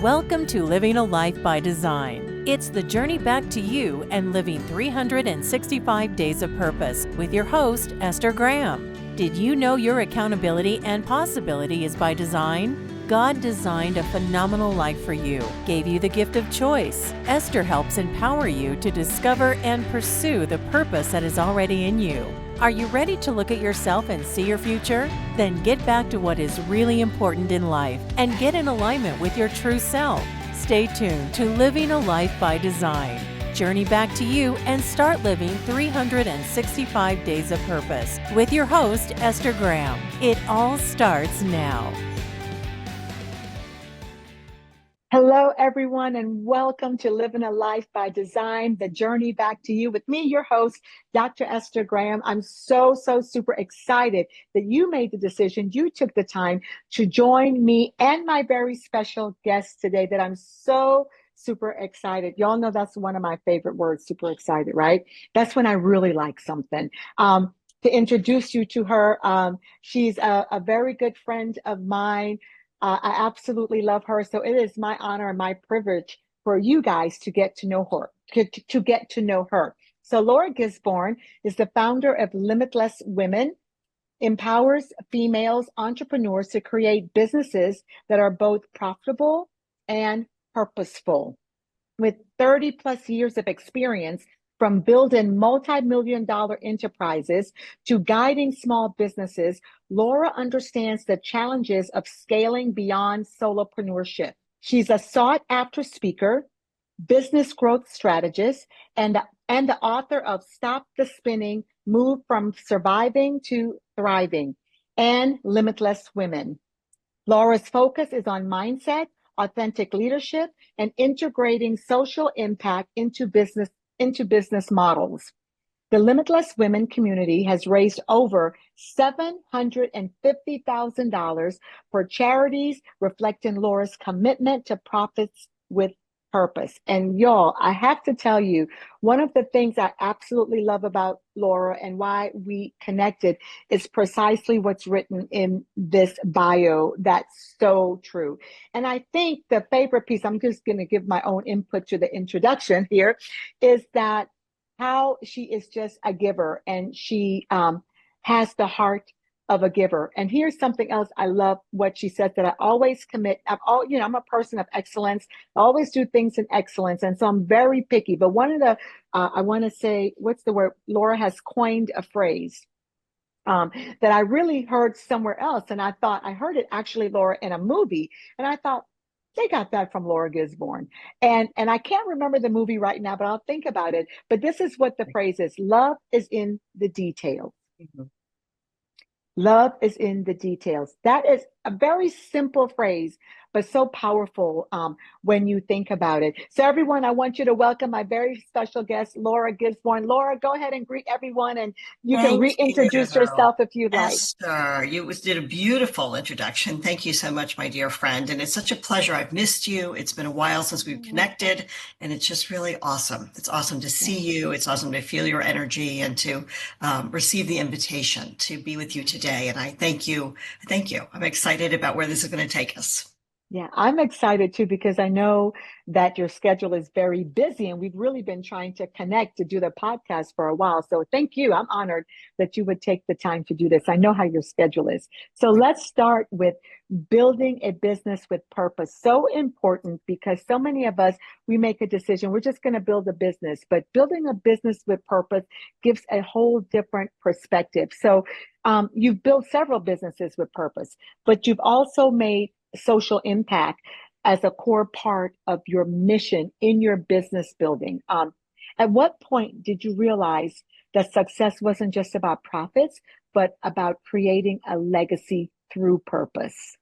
Welcome to Living a Life by Design. It's the journey back to you and living 365 days of purpose with your host, Esther Graham. Did you know your accountability and possibility is by design? God designed a phenomenal life for you, gave you the gift of choice. Esther helps empower you to discover and pursue the purpose that is already in you. Are you ready to look at yourself and see your future? Then get back to what is really important in life and get in alignment with your true self. Stay tuned to Living a Life by Design. Journey back to you and start living 365 days of purpose with your host, Esther Graham. It all starts now. Hello, everyone, and welcome to Living a Life by Design, the journey back to you with me, your host, Dr. Esther Graham. I'm so super excited that you made the decision, you took the time to join me and my very special guest today that I'm so super excited. Y'all know that's one of my favorite words, super excited, right? That's when I really like something. To introduce you to her, she's a very good friend of mine. I absolutely love her. So it is my honor and my privilege for you guys to get to know her, to get to know her. So Laura Gisborne is the founder of Limitless Women, empowers females entrepreneurs to create businesses that are both profitable and purposeful. With 30 plus years of experience, from building multi-million-dollar enterprises to guiding small businesses, Laura understands the challenges of scaling beyond solopreneurship. She's a sought-after speaker, business growth strategist, and the author of Stop the Spinning, Move from Surviving to Thriving, and Limitless Women. Laura's focus is on mindset, authentic leadership, and integrating social impact into business models. The Limitless Women community has raised over $750,000 for charities, reflecting Laura's commitment to profits with purpose. And y'all, I have to tell you, one of the things I absolutely love about Laura and why we connected is precisely what's written in this bio. That's so true. And I think the favorite piece, I'm just going to give my own input to the introduction here, is that how she is just a giver and she has the heart of a giver. And here's something else I love what she said, that I always commit. I'm a person of excellence. I always do things in excellence. And so I'm very picky. But one of the, I want to say, what's the word? Laura has coined a phrase that I really heard somewhere else. And I thought I heard it actually, Laura, in a movie. And I thought, they got that from Laura Gisborne. And I can't remember the movie right now, but I'll think about it. But this is what the phrase is. Love is in the details. Mm-hmm. Love is in the details. That is a very simple phrase, but so powerful when you think about it. So everyone, I want you to welcome my very special guest, Laura Gisborne. Laura, go ahead and greet everyone, and you can reintroduce yourself if you'd like. Esther, you did a beautiful introduction. Thank you so much, my dear friend. And it's such a pleasure. I've missed you. It's been a while since we've connected, and it's just really awesome. It's awesome to see you. It's awesome to feel your energy and to receive the invitation to be with you today. And I thank you. Thank you. I'm excited about where this is going to take us. Yeah, I'm excited too, because I know that your schedule is very busy and we've really been trying to connect to do the podcast for a while. So thank you. I'm honored that you would take the time to do this. I know how your schedule is. So let's start with building a business with purpose. So important, because so many of us, we make a decision, we're just going to build a business, but building a business with purpose gives a whole different perspective. So you've built several businesses with purpose, but you've also made social impact as a core part of your mission in your business building. At what point did you realize that success wasn't just about profits, but about creating a legacy through purpose?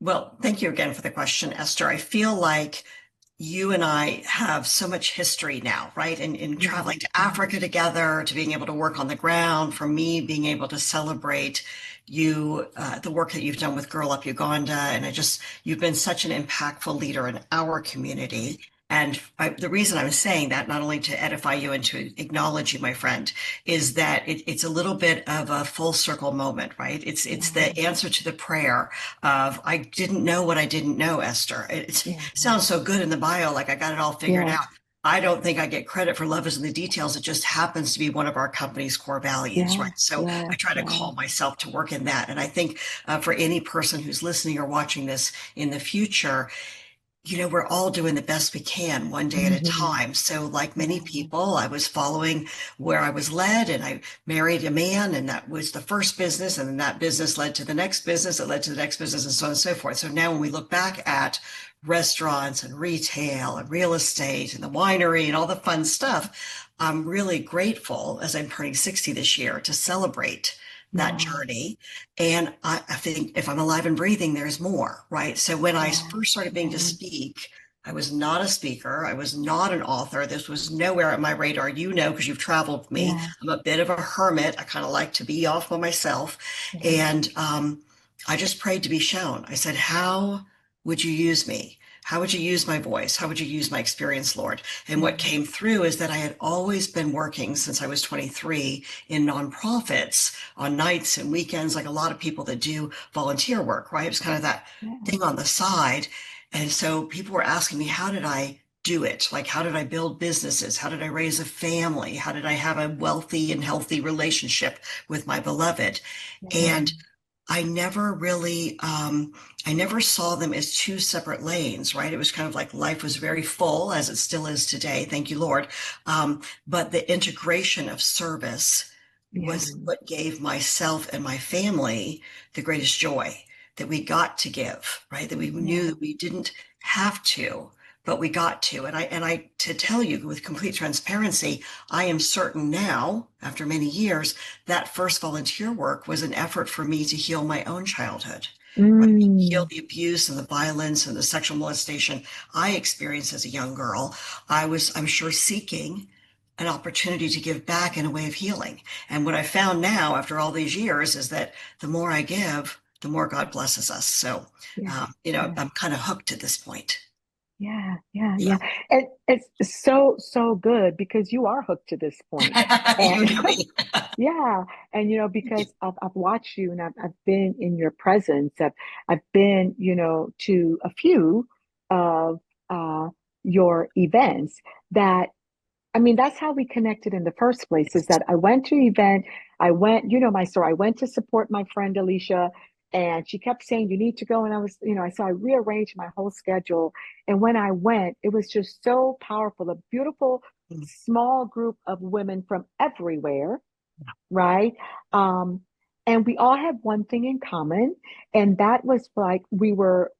Well, thank you again for the question, Esther. I feel like you and I have so much history now, right? In traveling to Africa together, to being able to work on the ground, for me, being able to celebrate you, the work that you've done with Girl Up Uganda. And you've been such an impactful leader in our community. And the reason I'm saying that, not only to edify you and to acknowledge you, my friend, is that it's a little bit of a full circle moment, right? It's the answer to the prayer of, I didn't know what I didn't know, Esther. It Yeah. sounds so good in the bio, like I got it all figured Yeah. out. I don't think I get credit for love is in the details. It just happens to be one of our company's core values, Yeah. right? So Yeah. I try to Yeah. call myself to work in that. And I think for any person who's listening or watching this in the future, we're all doing the best we can one day at a Mhm. time. So, like many Yeah. people, I was following where I was led, and I married a man, and that was the first business. And then that business led to the next business, it led to the next business, and so on and so forth. So now when we look back at restaurants and retail and real estate and the winery and all the fun stuff, I'm really grateful, as I'm turning 60 this year, to celebrate that Yeah. journey. And I think if I'm alive and breathing, there's more, right? So when I Yeah. first started being to Yeah. speak, I was not a speaker. I was not an author. This was nowhere on my radar. Because you've traveled with me. Yeah. I'm a bit of a hermit. I kind of like to be off by myself. Yeah. And I just prayed to be shown. I said, how would you use me? How would you use my voice? How would you use my experience, Lord? And what Yeah. came through is that I had always been working since I was 23 in nonprofits on nights and weekends, like a lot of people that do volunteer work, right? It was kind of that Yeah. thing on the side. And so people were asking me, how did I do it? Like, how did I build businesses? How did I raise a family? How did I have a wealthy and healthy relationship with my beloved? Yeah. And I never really, I never saw them as two separate lanes, right? It was kind of like life was very full, as it still is today. Thank you, Lord. But the integration of service Yeah. was what gave myself and my family the greatest joy, that we got to give, right? That we knew Yeah. that we didn't have to, but we got to. To tell you with complete transparency, I am certain now, after many years, that first volunteer work was an effort for me to heal my own childhood, right? Heal Mm. the abuse and the violence and the sexual molestation I experienced as a young girl. I'm sure, seeking an opportunity to give back in a way of healing. And what I found now, after all these years, is that the more I give, the more God blesses us. So, Yeah. Yeah. I'm kind of hooked at this point. Yeah, yeah, Yeah. yeah. And it's so, so good because you are hooked to this point. And You know me. yeah, and Thank you. because I've watched you and I've been in your presence. I've been, to a few of your events that I mean, that's how we connected in the first place, is that I went to an event. I went, my story. I went to support my friend Alicia, and she kept saying, you need to go. And I was, so I rearranged my whole schedule. And when I went, it was just so powerful, a beautiful, small group of women from everywhere, right? Um, and we all had one thing in common, and that was like we were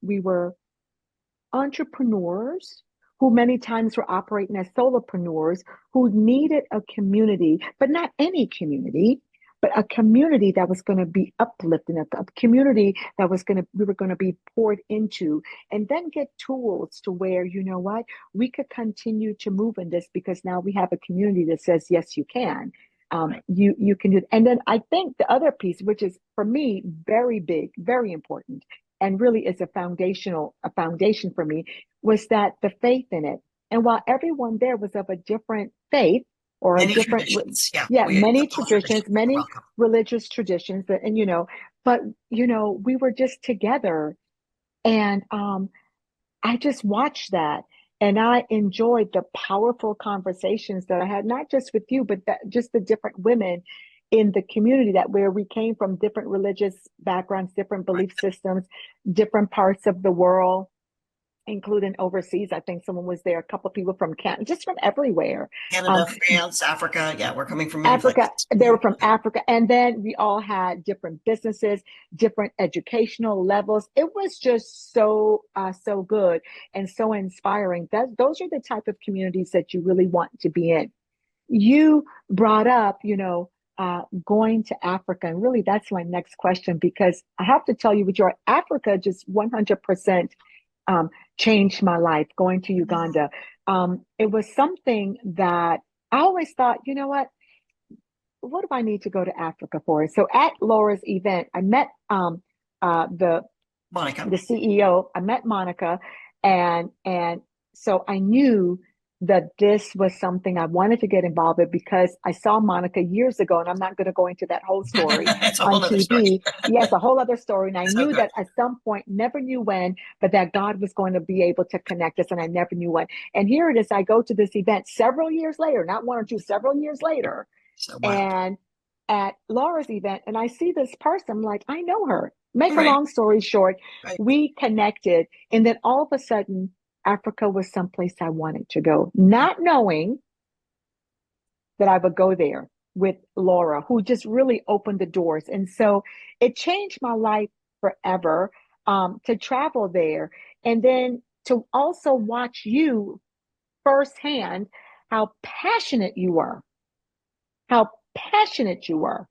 entrepreneurs who many times were operating as solopreneurs who needed a community, but not any community, but a community that was going to be uplifting, a community that we were going to be poured into, and then get tools to where, you know what, we could continue to move in this because now we have a community that says, yes, you can. Right. You can do it. And then I think the other piece, which is for me very big, very important, and really is a foundation for me, was that the faith in it. And while everyone there was of a different faith or a Many different, traditions. Yeah. yeah, We many accept all traditions, traditions. You're many welcome. religious traditions, and but we were just together, and I just watched that. And I enjoyed the powerful conversations that I had, not just with you, but just the different women in the community, that where we came from different religious backgrounds, different Right. belief systems, different parts of the world, including overseas. I think someone was there, a couple of people from Canada, just from everywhere. Canada, Um, France, Africa. Yeah, we're coming from many Africa, places. they Mhm. were from Africa. And then we all had different businesses, different educational levels. It was just so good and so inspiring. Those are the type of communities that you really want to be in. You brought up, going to Africa. And really, that's my next question, because I have to tell you, with your Africa, just 100% um, changed my life going to Uganda. It was something that I always thought, you know what do I need to go to Africa for? So at Laura's event, I met the Monica. the CEO. I met Monica, and so I knew that this was something I wanted to get involved with because I saw Monica years ago, and I'm not going to go into that whole story It's a on whole other story. TV. Yes, a whole other story. And I So knew good. that at some point, never knew when, but that God was going to be able to connect us, and I never knew when. And here it is. I go to this event several years later, not one or two, several years later, So wild. and at Laura's event, and I see this person. I'm like, I know her. Make a Right. long story short, Right. we connected, and then all of a sudden, Africa was someplace I wanted to go, not knowing that I would go there with Laura, who just really opened the doors. And so it changed my life forever, to travel there and then to also watch you firsthand how passionate you were, how passionate you were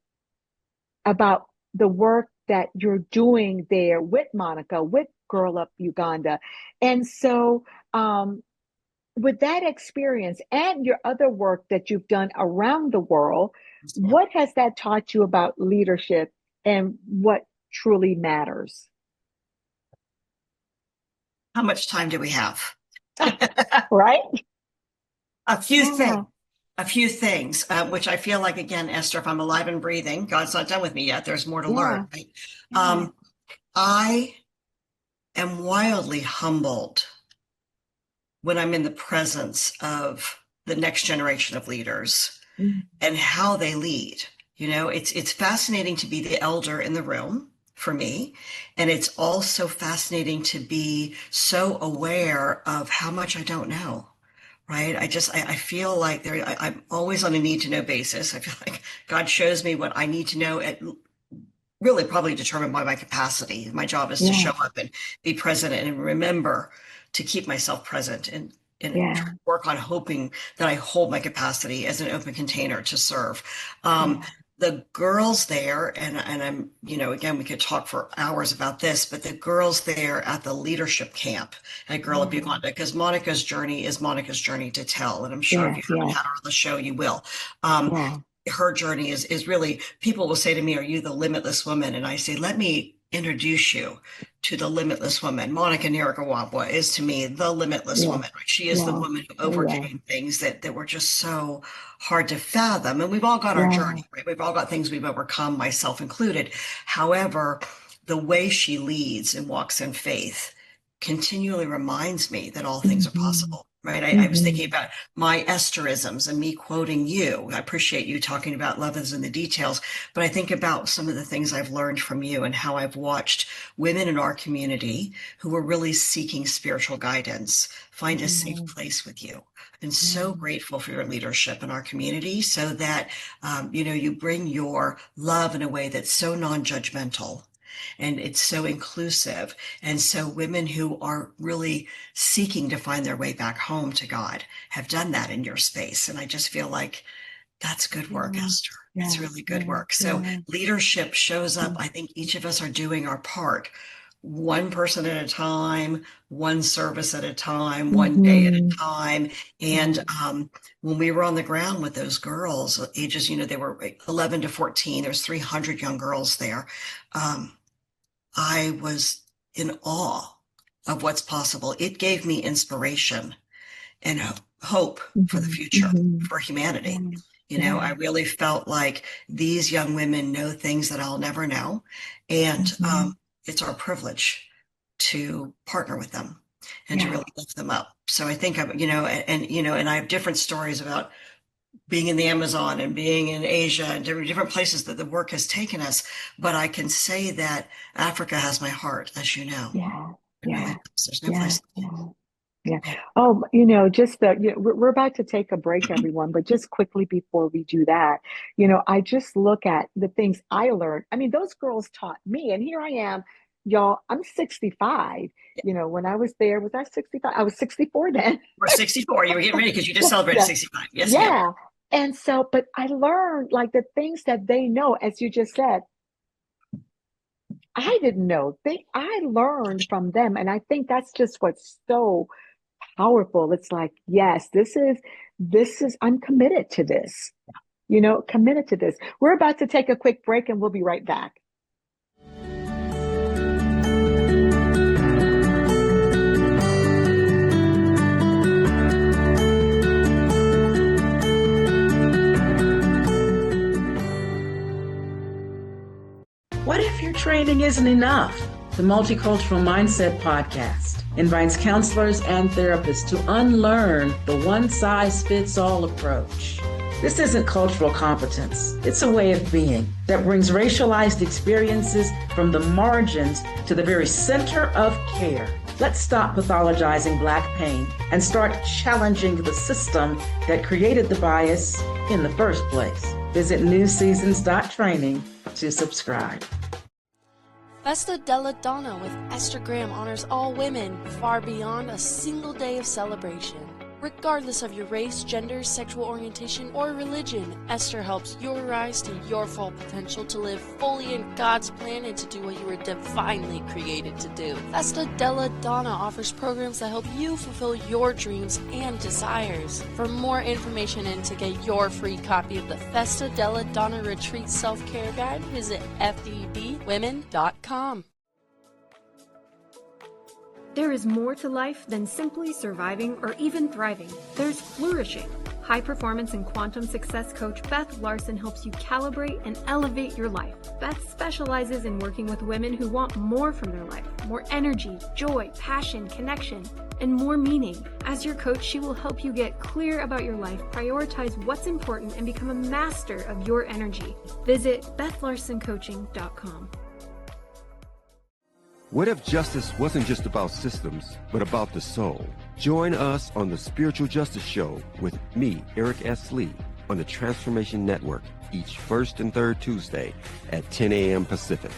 about the work that you're doing there with Monica, with Girl Up Uganda. And so, with that experience and your other work that you've done around the world, what has that taught you about leadership and what truly matters? How much time do we have? Right? A few Yeah. things. A few things, which I feel like, again, Esther, if I'm alive and breathing, God's not done with me yet. There's more to learn. Right? Yeah. I am wildly humbled when I'm in the presence of the next generation of leaders and how they lead. You know, it's fascinating to be the elder in the room for me. And it's also fascinating to be so aware of how much I don't know. Right. I feel like I'm always on a need to know basis. I feel like God shows me what I need to know at really probably determined by my capacity. My job is to show up and be present and remember to keep myself present and work on hoping that I hold my capacity as an open container to serve. The girls there, and I'm, you know, again, we could talk for hours about this, but the girls there at the leadership camp at Girl Up Uganda, because Monica's journey is Monica's journey to tell. And I'm sure if you haven't had her on the show, you will. Her journey is really, people will say to me, are you the limitless woman? And I say, let me introduce you to the limitless woman. Monica Nyarugwabwa is to me the limitless woman. Right? She is the woman who overcame things that were just so hard to fathom. And we've all got our journey, right? We've all got things we've overcome, myself included. However, the way she leads and walks in faith continually reminds me that all things are possible. Right. I was thinking about my Esterisms and me quoting you. I appreciate you talking about love is in the details, but I think about some of the things I've learned from you and how I've watched women in our community who are really seeking spiritual guidance find a safe place with you. I've been so grateful for your leadership in our community so that, you know, you bring your love in a way that's so non-judgmental. And it's so inclusive. And so women who are really seeking to find their way back home to God have done that in your space. And I just feel like that's good work, Esther. It's really good work. So leadership shows up. I think each of us are doing our part, one person at a time, one service at a time, one day at a time. And when we were on the ground with those girls, ages, you know, they were 11 to 14, there's 300 young girls there. I was in awe of what's possible. It gave me inspiration and hope for the future, for humanity. You know, I really felt like these young women know things that I'll never know. And it's our privilege to partner with them and to really lift them up. So I think, you know, and I have different stories about being in the Amazon and being in Asia and different places that the work has taken us. But I can say that Africa has my heart, as you know. Really, there's no place like it. Oh, you know, we're about to take a break, everyone, but just quickly before we do that, you know, I just look at the things I learned. I mean, those girls taught me, and here I am, y'all, I'm 65. You know, when I was there, was I 65? I was 64 then. We're 64. You were getting ready because you just celebrated 65. Yes, ma'am. And so, but I learned like the things that they know, as you just said, I didn't know. I learned from them. And I think that's just what's so powerful. It's like, yes, I'm committed to this, you know, committed to this. We're about to take a quick break and we'll be right back. Parenting isn't enough. The Multicultural Mindset podcast invites counselors and therapists to unlearn the one-size-fits-all approach. This isn't cultural competence. It's a way of being that brings racialized experiences from the margins to the very center of care. Let's stop pathologizing Black pain and start challenging the system that created the bias in the first place. Visit newseasons.training to subscribe. Festa della Donna with Esther Graham honors all women far beyond a single day of celebration. Regardless of your race, gender, sexual orientation, or religion, Esther helps you rise to your full potential to live fully in God's plan and to do what you were divinely created to do. Festa della Donna offers programs that help you fulfill your dreams and desires. For more information and to get your free copy of the Festa della Donna Retreat Self-Care Guide, visit fdbwomen.com. There is more to life than simply surviving or even thriving. There's flourishing. High performance and quantum success coach Beth Larson helps you calibrate and elevate your life. Beth specializes in working with women who want more from their life, more energy, joy, passion, connection, and more meaning. As your coach, she will help you get clear about your life, prioritize what's important, and become a master of your energy. Visit BethLarsonCoaching.com. What if justice wasn't just about systems, but about the soul? Join us on the Spiritual Justice Show with me, Eric S. Lee, on the Transformation Network each first and third Tuesday at 10 a.m. Pacific.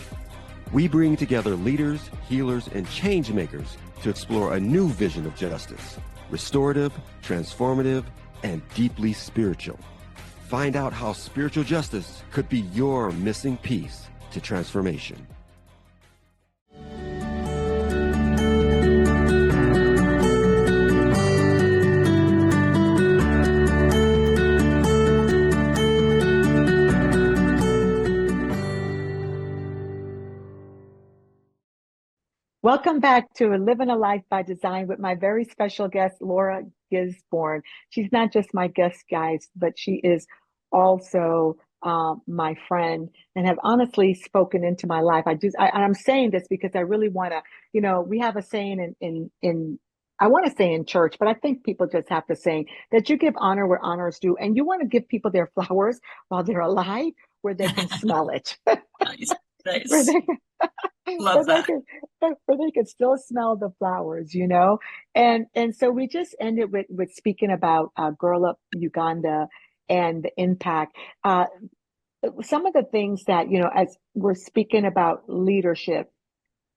We bring together leaders, healers, and change makers to explore a new vision of justice, restorative, transformative, and deeply spiritual. Find out how spiritual justice could be your missing piece to transformation. Welcome back to Living a Life by Design with my very special guest, Laura Gisborne. She's not just my guest, guys, but she is also my friend and have honestly spoken into my life. I'm saying this because I really want to, we have a saying in I want to say in church, but I think people just have to say that you give honor where honor is due, and you want to give people their flowers while they're alive, where they can smell it. Nice. Where they can, Love that. where they can still smell the flowers, And so we just ended with speaking about Girl Up Uganda and the impact. Some of the things that, as we're speaking about leadership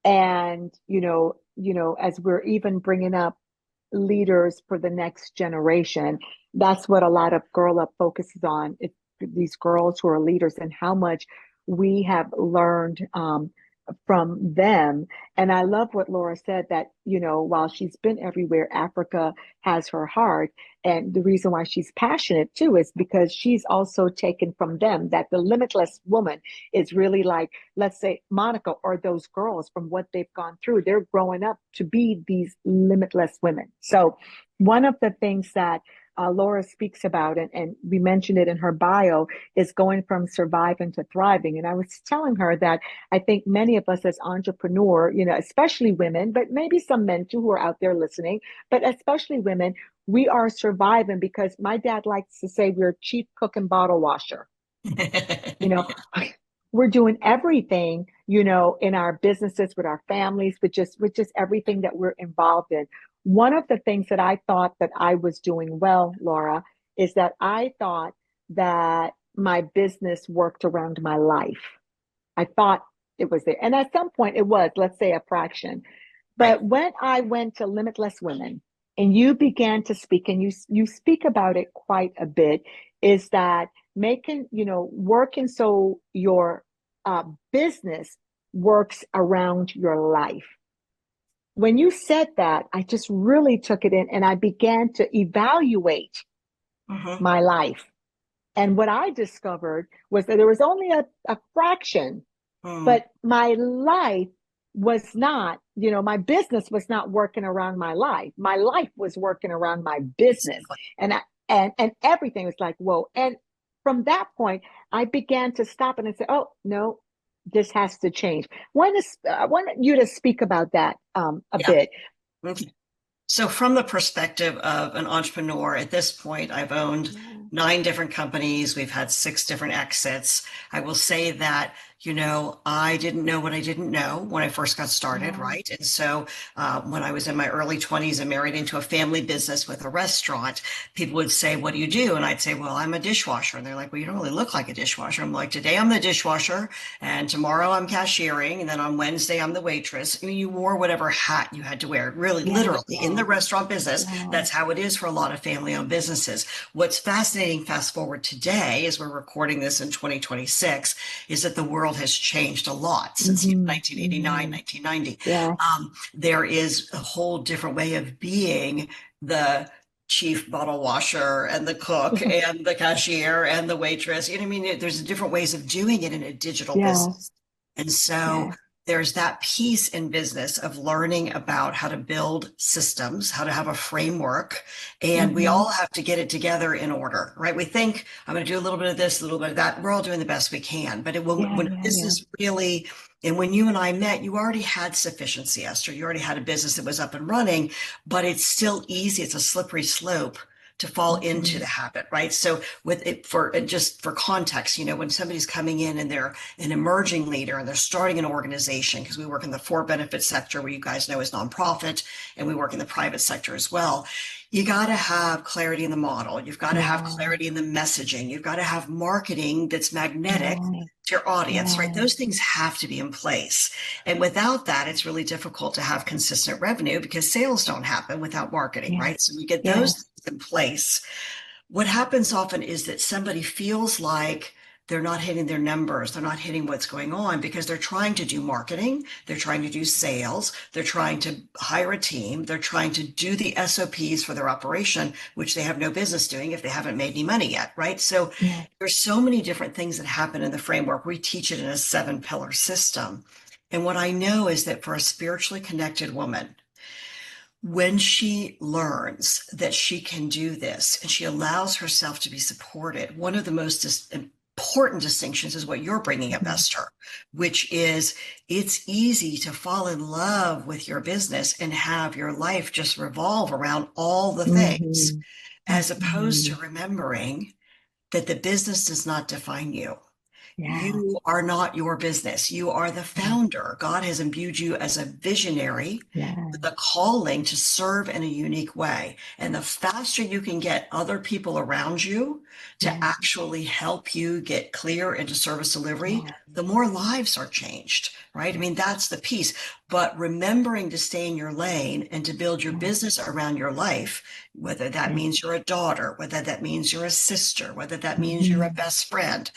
and, as we're even bringing up leaders for the next generation, that's what a lot of Girl Up focuses on. It's these girls who are leaders and how much we have learned from them. And I love what Laura said, that, while she's been everywhere, Africa has her heart. And the reason why she's passionate too is because she's also taken from them that the limitless woman is really like, let's say, Monica or those girls, from what they've gone through, they're growing up to be these limitless women. So one of the things that Laura speaks about, and we mentioned it in her bio, is going from surviving to thriving. And I was telling her that I think many of us as entrepreneurs, especially women, but maybe some men too who are out there listening, but especially women, we are surviving because my dad likes to say we're chief cook and bottle washer. We're doing everything, in our businesses, with our families, with just everything that we're involved in. One of the things that I thought that I was doing well, Laura, is that I thought that my business worked around my life. I thought it was there. And at some point it was, let's say, a fraction. But when I went to Limitless Women and you began to speak, and you speak about it quite a bit, is that working so your business works around your life. When you said that, I just really took it in and I began to evaluate my life. And what I discovered was that there was only a fraction, but my life was not, my business was not working around my life. My life was working around my business. And everything was like, whoa. And from that point, I began to stop and say, oh, no, this has to change. I want you to speak about that a bit. Okay. So from the perspective of an entrepreneur, at this point, I've owned 9 different companies. We've had 6 different exits. I will say that, I didn't know what I didn't know when I first got started, right? And so when I was in my early 20s and married into a family business with a restaurant, people would say, what do you do? And I'd say, well, I'm a dishwasher. And they're like, well, you don't really look like a dishwasher. I'm like, today I'm the dishwasher, and tomorrow I'm cashiering, and then on Wednesday I'm the waitress. I mean, you wore whatever hat you had to wear, really, literally, in the restaurant business. That's how it is for a lot of family-owned businesses. What's fascinating, fast forward today, as we're recording this in 2026, is that the world has changed a lot since 1989, 1990. There is a whole different way of being the chief bottle washer and the cook and the cashier and the waitress. I mean? There's different ways of doing it in a digital business. And so there's that piece in business of learning about how to build systems, how to have a framework, and we all have to get it together in order, right? We think, I'm going to do a little bit of this, a little bit of that. We're all doing the best we can. But when business really, and when you and I met, you already had sufficiency, Esther. You already had a business that was up and running, but it's still easy. It's a slippery slope to fall into the habit, right? So just for context, when somebody's coming in and they're an emerging leader and they're starting an organization, because we work in the for-benefit sector, where you guys know is nonprofit, and we work in the private sector as well. You got to have clarity in the model. You've got to have clarity in the messaging. You've got to have marketing that's magnetic to your audience, right? Those things have to be in place. And without that, it's really difficult to have consistent revenue, because sales don't happen without marketing, right? So we get those things in place. What happens often is that somebody feels like they're not hitting their numbers. They're not hitting what's going on because they're trying to do marketing. They're trying to do sales. They're trying to hire a team. They're trying to do the SOPs for their operation, which they have no business doing if they haven't made any money yet, right? So there's so many different things that happen in the framework. We teach it in a 7-pillar system. And what I know is that for a spiritually connected woman, when she learns that she can do this and she allows herself to be supported, one of the most important distinctions is what you're bringing up, Esther, which is it's easy to fall in love with your business and have your life just revolve around all the things, as opposed to remembering that the business does not define you. You are not your business. You are the founder. God has imbued you as a visionary with a calling to serve in a unique way. And the faster you can get other people around you to actually help you get clear into service delivery, the more lives are changed, right? I mean, that's the piece. But remembering to stay in your lane and to build your business around your life, whether that means you're a daughter, whether that means you're a sister, whether that means you're a best friend,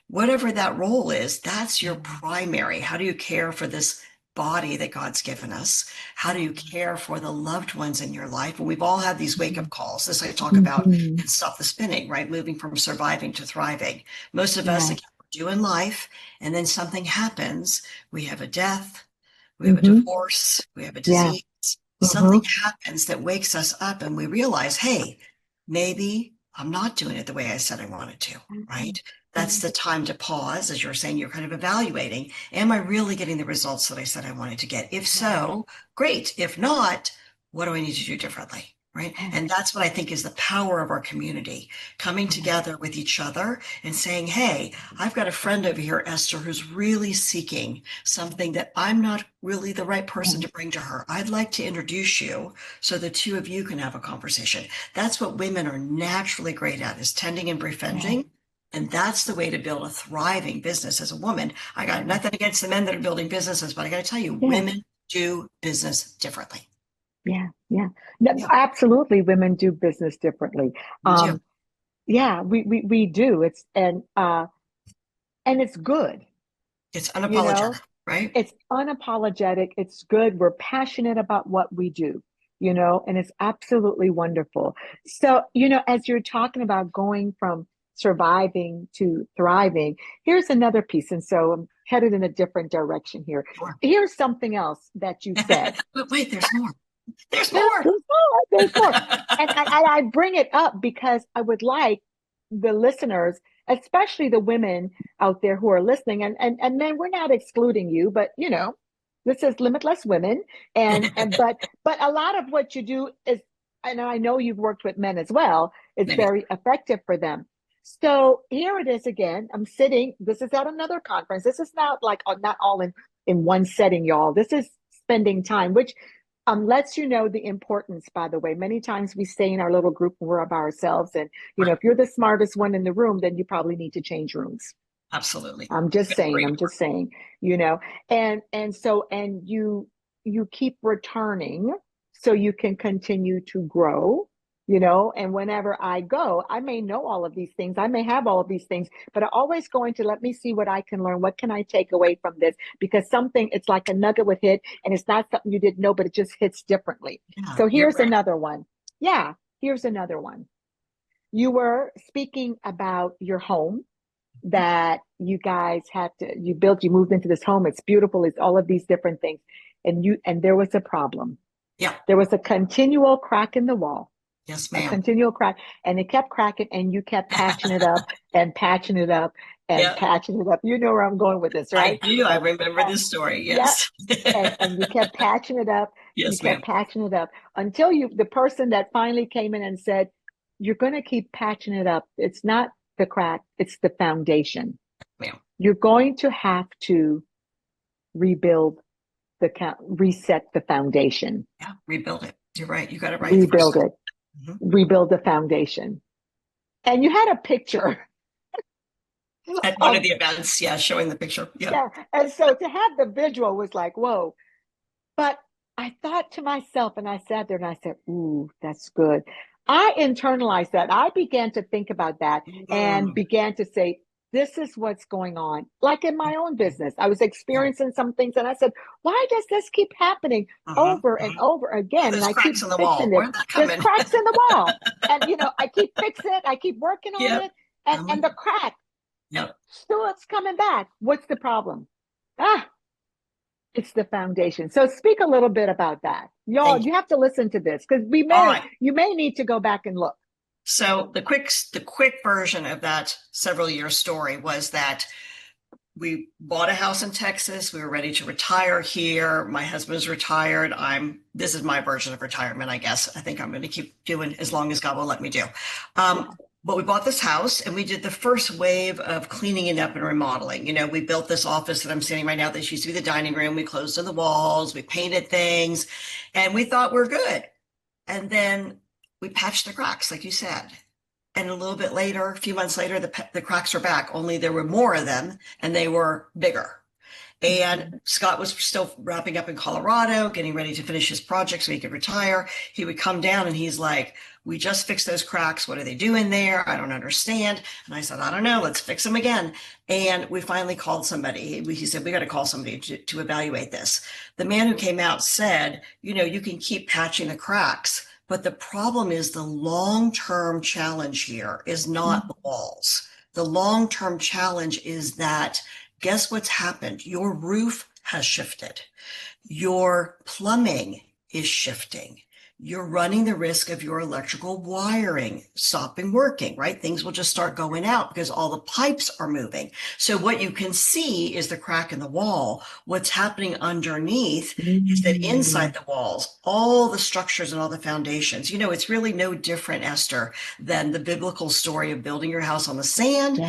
whatever that role is, that's your primary. How do you care for this body that God's given us? How do you care for the loved ones in your life? And we've all had these wake-up calls. This I talk about in Stop the Spinning, right? Moving from surviving to thriving. Most of us do in life, and then something happens. We have a death, we have a divorce, we have a disease. Something happens that wakes us up and we realize, hey, maybe I'm not doing it the way I said I wanted to, right? That's the time to pause. As you're saying, you're kind of evaluating, am I really getting the results that I said I wanted to get? If so, great. If not, what do I need to do differently? Right. And that's what I think is the power of our community, coming together with each other and saying, hey, I've got a friend over here, Esther, who's really seeking something that I'm not really the right person to bring to her. I'd like to introduce you so the two of you can have a conversation. That's what women are naturally great at, is tending and befriending. And that's the way to build a thriving business as a woman. I got nothing against the men that are building businesses, but I got to tell you, women do business differently. Absolutely. Women do business differently. We do. It's and it's good. It's unapologetic, right? It's unapologetic. It's good. We're passionate about what we do, and it's absolutely wonderful. So, as you're talking about going from surviving to thriving, here's another piece. And so I'm headed in a different direction here. Sure. Here's something else that you said. But wait, there's more. There's more. And I bring it up because I would like the listeners especially the women out there who are listening, and men, we're not excluding you, but this is Limitless Women, but a lot of what you do is, and I know you've worked with men as well, it's Maybe. very effective for them. So here it is again. I'm sitting. This is at another conference. This is not like not all in one setting, y'all. This is spending time, which lets you know the importance. By the way, many times we stay in our little group and we're by ourselves, and Right. if you're the smartest one in the room, then you probably need to change rooms. Absolutely. I'm just saying, and you keep returning so you can continue to grow, and whenever I go, I may know all of these things. I may have all of these things, but I'm always going to let me see what I can learn. What can I take away from this? Because it's like a nugget would hit, and it's not something you didn't know, but it just hits differently. Yeah, So you're here's right. another one. Yeah, here's another one. You were speaking about your home that you guys you moved into this home. It's beautiful. It's all of these different things. And there was a problem. Yeah. There was a continual crack in the wall. Yes, A ma'am. continual crack. And it kept cracking, and you kept patching it up and patching it up and Yeah. patching it up. You know where I'm going with this, right? I do. I remember this story. Yes. And you kept patching it up. Yes, You kept ma'am. patching it up until the person that finally came in and said, you're going to keep patching it up. It's not the crack, it's the foundation. Ma'am. You're going to have to reset the foundation. Yeah, rebuild it. You're right. You got it right. Rebuild it. Mm-hmm. Rebuild the foundation. And you had a picture at one of the events, showing the picture. Yeah. And so to have the visual was like, whoa. But I thought to myself, and I sat there and I said, ooh, that's good. I internalized that. I began to think about that and began to say, this is what's going on. Like in my own business, I was experiencing some things, and I said, why does this keep happening over and over again? There's and I cracks keep in the fixing wall. it. There's cracks in the wall. And, I keep fixing it. I keep working on it. And the crack, still it's coming back. What's the problem? It's the foundation. So speak a little bit about that. Y'all, you have to listen to this because you may need to go back and look. So the quick version of that several year story was that we bought a house in Texas. We were ready to retire here. My husband's retired. This is my version of retirement, I guess. I think I'm going to keep doing as long as God will let me do. But we bought this house and we did the first wave of cleaning it up and remodeling. We built this office that I'm sitting right now. This used to be the dining room. We closed in the walls. We painted things and we thought we're good. And then we patched the cracks, like you said. And a little bit later, a few months later, the cracks were back, only there were more of them and they were bigger. And Scott was still wrapping up in Colorado, getting ready to finish his project so he could retire. He would come down and he's like, we just fixed those cracks. What are they doing there? I don't understand. And I said, I don't know. Let's fix them again. And we finally called somebody. He said, we got to call somebody to evaluate this. The man who came out said, you can keep patching the cracks, but the problem is the long-term challenge here is not the walls. The long-term challenge is that guess what's happened? Your roof has shifted. Your plumbing is shifting. You're running the risk of your electrical wiring stopping working, right? Things will just start going out because all the pipes are moving. So what you can see is the crack in the wall. What's happening underneath is that inside the walls, all the structures and all the foundations, it's really no different, Esther, than the biblical story of building your house on the sand,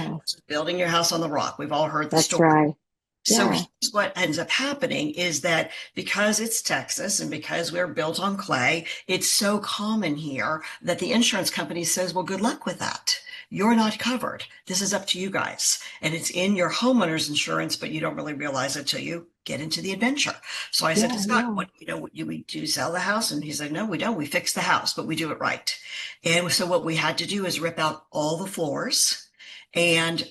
building your house on the rock. We've all heard the story. Right. So here's what ends up happening is that because it's Texas and because we're built on clay, it's so common here that the insurance company says, well, good luck with that. You're not covered. This is up to you guys. And it's in your homeowner's insurance, but you don't really realize it till you get into the adventure. So I said to Scott, what do you sell the house? And he said, no, we don't. We fix the house, but we do it right. And so what we had to do is rip out all the floors, and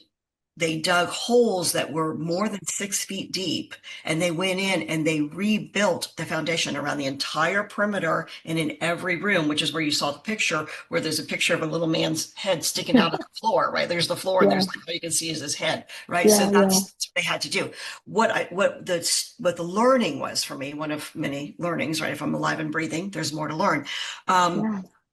they dug holes that were more than 6 feet deep, and they went in and they rebuilt the foundation around the entire perimeter and in every room, which is where you saw the picture where there's a picture of a little man's head sticking out of the floor, right? There's the floor and there's all you can see is his head, right? So that's what they had to do. What the learning was for me, one of many learnings, right? If I'm alive and breathing, there's more to learn,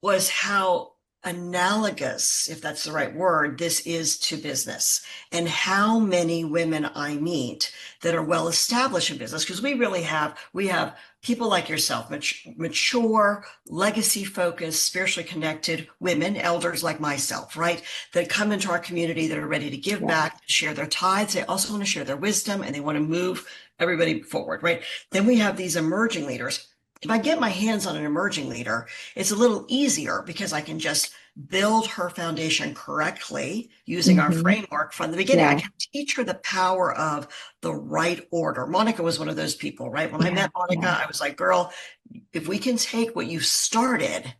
was how analogous, if that's the right word, this is to business, and how many women I meet that are well established in business, because we have people like yourself, mature, legacy focused, spiritually connected women, elders like myself, right, that come into our community that are ready to give back, share their tithes. They also want to share their wisdom, and they want to move everybody forward, right? Then we have these emerging leaders. If I get my hands on an emerging leader, it's a little easier because I can just build her foundation correctly using our framework from the beginning. I can teach her the power of the right order. Monica was one of those people, right? When I met Monica, I was like, girl, if we can take what you started,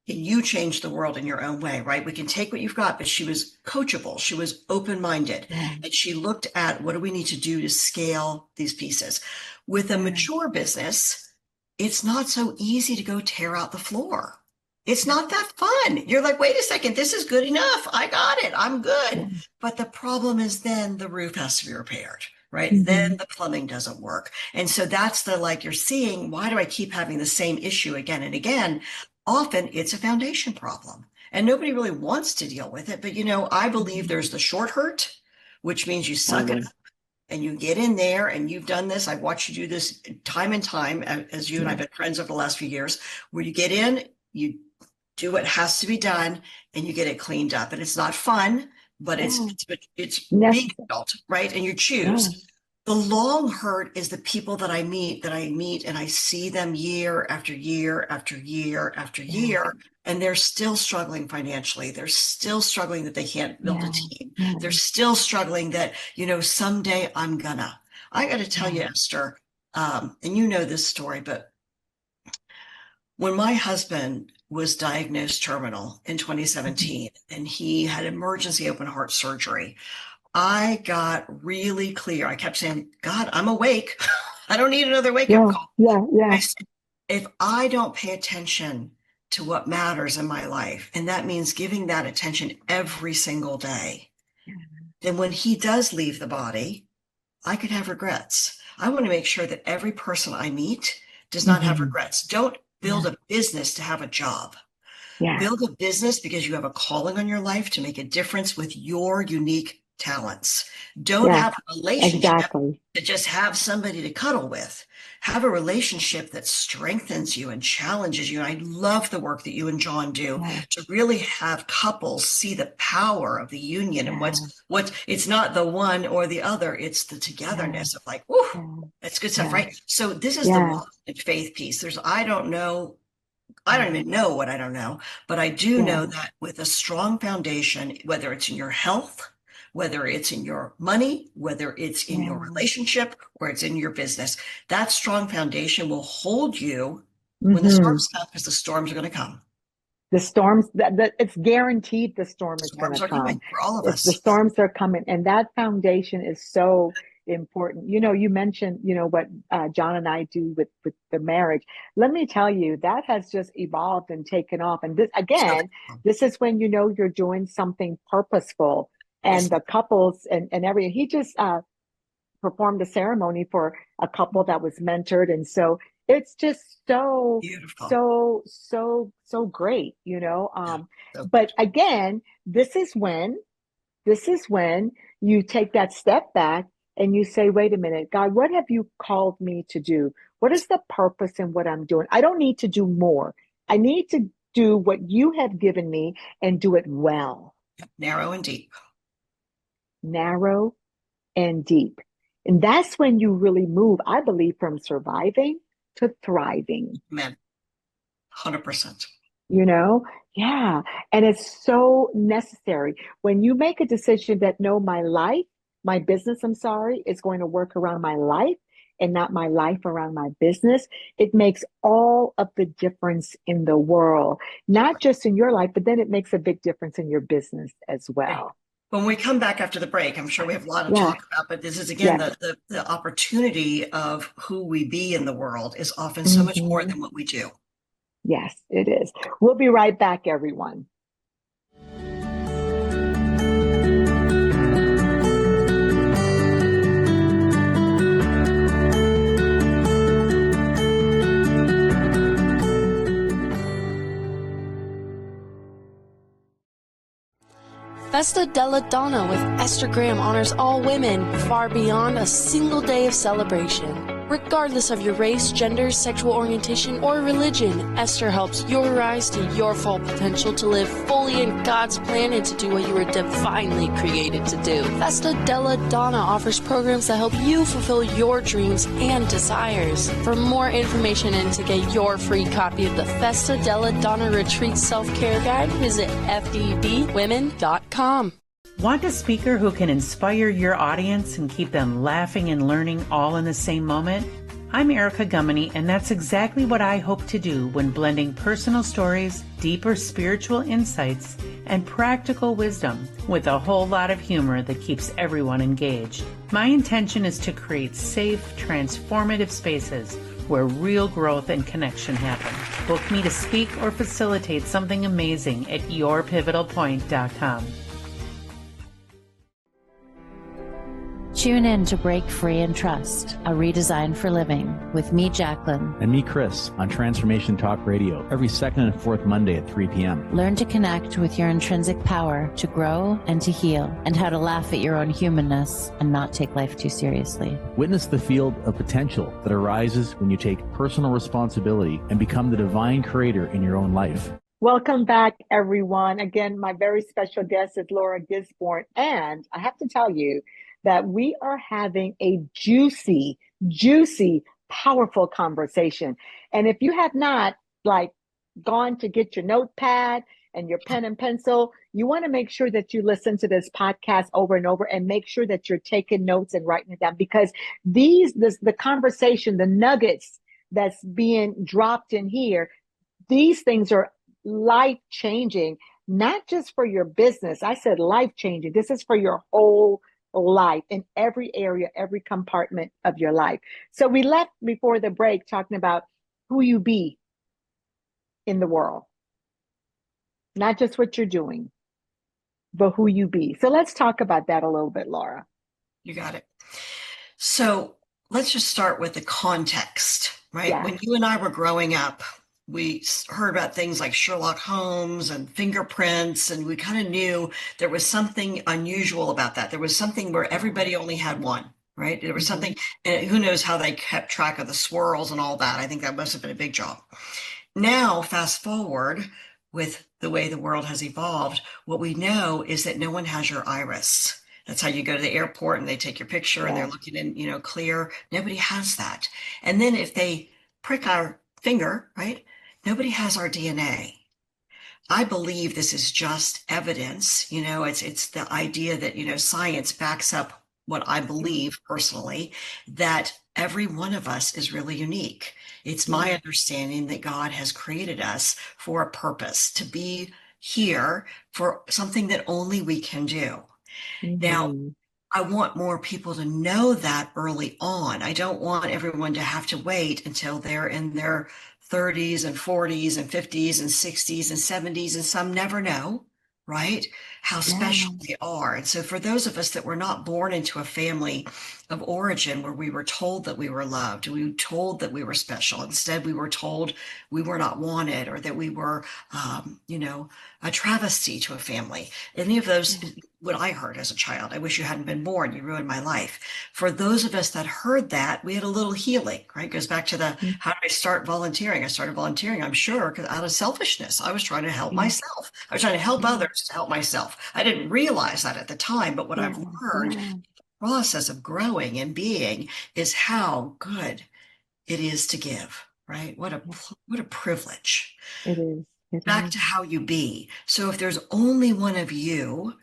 you change the world in your own way, right? We can take what you've got, but she was coachable. She was open-minded, and she looked at what do we need to do to scale these pieces. With a mature business, it's not so easy to go tear out the floor. It's not that fun. You're like, wait a second, this is good enough. I got it. I'm good. But the problem is then the roof has to be repaired, right? Then the plumbing doesn't work. And so that's like you're seeing, why do I keep having the same issue again and again? Often it's a foundation problem and nobody really wants to deal with it. But, I believe there's the short hurt, which means you suck it up and you get in there, and you've done this. I've watched you do this time and time, as you and I've been friends over the last few years, where you get in, you do what has to be done, and you get it cleaned up. And it's not fun, but it's being adult, right? And you choose. The long hurt is the people that I meet, and I see them year after year after year after year, and they're still struggling financially. They're still struggling that they can't build a team. They're still struggling that, someday I got to tell you, Esther, and you know this story, but when my husband was diagnosed terminal in 2017, and he had emergency open heart surgery, I got really clear. I kept saying, God, I'm awake. I don't need another wake-up call. I said, if I don't pay attention to what matters in my life, and that means giving that attention every single day, then when he does leave the body, I could have regrets. I want to make sure that every person I meet does not have regrets. Don't build a business to have a job. Build a business because you have a calling on your life to make a difference with your unique talents. Don't have a relationship to just have somebody to cuddle with. Have a relationship that strengthens you and challenges you. And I love the work that you and John do to really have couples see the power of the union and what's it's not the one or the other, it's the togetherness of like, whoo, that's good stuff, right? So this is the faith piece. I don't even know what I don't know, but I do know that with a strong foundation, whether it's in your health, whether it's in your money, whether it's in your relationship, or it's in your business, that strong foundation will hold you when the storms come, because the storms are going to come. The storms, it's guaranteed the storm is going to come. Coming for all of us. The storms are coming. And that foundation is so important. You mentioned, what John and I do with the marriage. Let me tell you, that has just evolved and taken off. And this is when you're doing something purposeful. And the couples and everything. He just performed a ceremony for a couple that was mentored. And so it's just so beautiful. So great, but again, this is when you take that step back and you say, wait a minute, God, what have you called me to do? What is the purpose in what I'm doing? I don't need to do more. I need to do what you have given me and do it well. Narrow and deep. Narrow and deep. And that's when you really move, I believe, from surviving to thriving. Amen. 100%. And it's so necessary. When you make a decision that no, my business, is going to work around my life and not my life around my business, it makes all of the difference in the world, not just in your life, but then it makes a big difference in your business as well. When we come back after the break, I'm sure we have a lot to talk about, but this is, again, the opportunity of who we be in the world is often so much more than what we do. Yes, it is. We'll be right back, everyone. Festa della Donna with Esther Graham honors all women far beyond a single day of celebration. Regardless of your race, gender, sexual orientation, or religion, Esther helps you rise to your full potential to live fully in God's plan and to do what you were divinely created to do. Festa della Donna offers programs that help you fulfill your dreams and desires. For more information and to get your free copy of the Festa della Donna Retreat Self-Care Guide, visit fdbwomen.com. Want a speaker who can inspire your audience and keep them laughing and learning all in the same moment? I'm Erica Gummany, and that's exactly what I hope to do when blending personal stories, deeper spiritual insights, and practical wisdom with a whole lot of humor that keeps everyone engaged. My intention is to create safe, transformative spaces where real growth and connection happen. Book me to speak or facilitate something amazing at yourpivotalpoint.com. Tune in to Break Free and Trust, a redesign for living with me, Jacqueline. And me, Chris, on Transformation Talk Radio, every second and fourth Monday at 3 p.m. Learn to connect with your intrinsic power to grow and to heal, and how to laugh at your own humanness and not take life too seriously. Witness the field of potential that arises when you take personal responsibility and become the divine creator in your own life. Welcome back, everyone. Again, my very special guest is Laura Gisborne, and I have to tell you that we are having a juicy, powerful conversation. And if you have not gone to get your notepad and your pen and pencil, you want to make sure that you listen to this podcast over and over and make sure that you're taking notes and writing it down, because the conversation, the nuggets that's being dropped in here, these things are life-changing, not just for your business. I said life-changing. This is for your whole life in every area, every compartment of your life. So we left before the break talking about who you be in the world, not just what you're doing, but who you be. So let's talk about that a little bit, Laura. You got it. So let's just start with the context, right? Yeah. When you and I were growing up, we heard about things like Sherlock Holmes and fingerprints, and we kind of knew there was something unusual about that. There was something where everybody only had one, right? There was something, and who knows how they kept track of the swirls and all that. I think that must have been a big job. Now, fast forward with the way the world has evolved, what we know is that no one has your iris. That's how you go to the airport and they take your picture and they're looking in, clear. Nobody has that. And then if they prick our finger, right? Nobody has our DNA. I believe this is just evidence. It's the idea that, science backs up what I believe personally, that every one of us is really unique. It's my understanding that God has created us for a purpose, to be here for something that only we can do. Now, I want more people to know that early on. I don't want everyone to have to wait until they're in their 30s and 40s and 50s and 60s and 70s, and some never know, right, how special they are. And so for those of us that were not born into a family of origin where we were told that we were loved, we were told that we were special, instead we were told we were not wanted, or that we were, a travesty to a family. Any of those, what I heard as a child, I wish you hadn't been born, you ruined my life. For those of us that heard that, we had a little healing, right? It goes back to how did I start volunteering? I started volunteering, I'm sure, because out of selfishness, I was trying to help myself. I was trying to help others to help myself. I didn't realize that at the time, but what I've learned in the process of growing and being is how good it is to give, right? What a privilege. It is. Back to how you be. So if there's only one of you,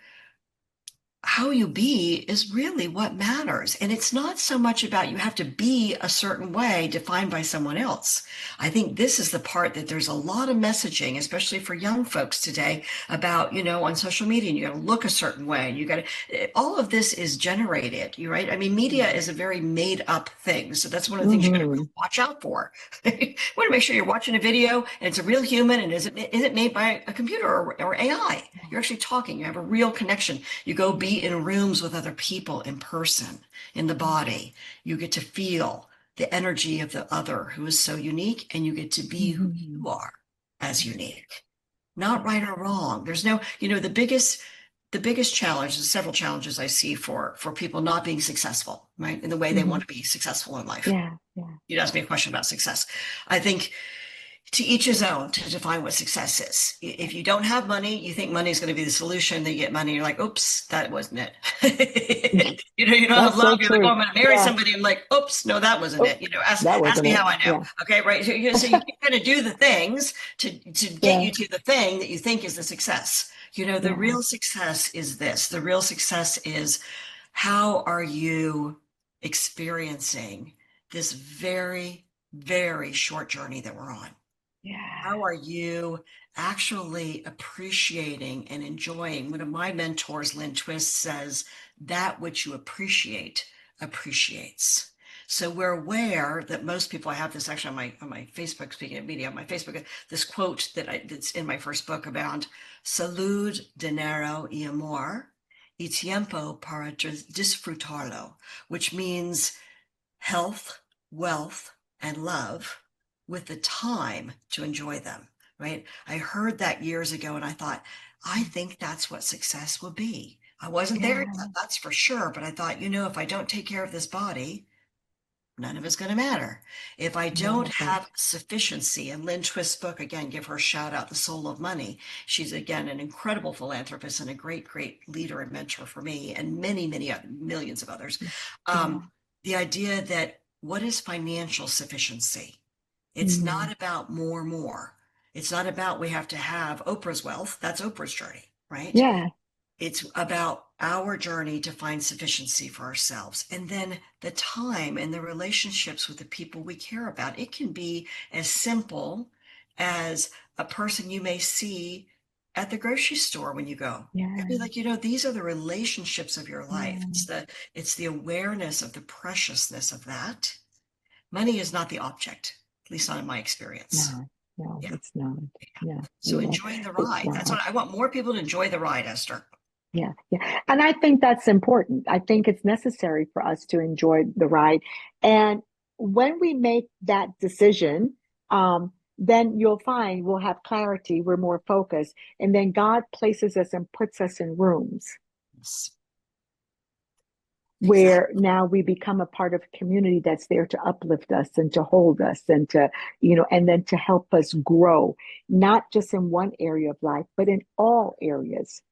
how you be is really what matters. And it's not so much about you have to be a certain way defined by someone else. I think this is the part that there's a lot of messaging, especially for young folks today, about, on social media, and you got to look a certain way. And you got to, all of this is generated, right? I mean, media is a very made up thing. So that's one of the things you got to really watch out for. You want to make sure you're watching a video and it's a real human, and is it made by a computer or AI? You're actually talking, you have a real connection. You go be in rooms with other people in person, in the body. You get to feel the energy of the other who is so unique, and you get to be who you are as unique. Not right or wrong. There's no, the biggest the biggest challenge, there's several challenges I see for people not being successful, right? In the way they want to be successful in life. Yeah. You'd ask me a question about success. I think to each his own to define what success is. If you don't have money, you think money is going to be the solution. Then you get money, you're like, oops, that wasn't it. You don't have That's so love. You're like, oh, true. I'm going to marry Yeah. somebody. I'm like, oops, no, that wasn't Oh, it. that Ask wasn't me it. how I know. Yeah. Okay, right. So you kind of do the things to get Yeah. you to the thing that you think is the success. The Yeah. real success is this. The real success is, how are you experiencing this very, very short journey that we're on? Yeah. How are you actually appreciating and enjoying? One of my mentors, Lynn Twist, says, that which you appreciate appreciates. So we're aware that most people, I have this actually on my Facebook, speaking of media, on my Facebook, this quote that's in my first book about salud, dinero y amor, y tiempo para disfrutarlo, which means health, wealth, and love with the time to enjoy them, right? I heard that years ago and I thought, I think that's what success will be. I wasn't there yet, that's for sure. But I thought, if I don't take care of this body, none of it's going to matter. If I don't have sufficiency, and Lynn Twist's book, again, give her a shout out, The Soul of Money. She's, again, an incredible philanthropist and a great, great leader and mentor for me and many, many millions of others. The idea that what is financial sufficiency? It's not about more. It's not about we have to have Oprah's wealth. That's Oprah's journey, right? Yeah. It's about our journey to find sufficiency for ourselves. And then the time and the relationships with the people we care about. It can be as simple as a person you may see at the grocery store when you go. Yeah. It'd be like, these are the relationships of your life. It's the awareness of the preciousness of that. Money is not the object, at least not in my experience. No, it's not. Yeah. So enjoying the ride. That's what I want, more people to enjoy the ride, Esther. Yeah. And I think that's important. I think it's necessary for us to enjoy the ride. And when we make that decision, then you'll find we'll have clarity, we're more focused, and then God places us and puts us in rooms. Yes. Where now we become a part of a community that's there to uplift us and to hold us and to, and then to help us grow, not just in one area of life, but in all areas,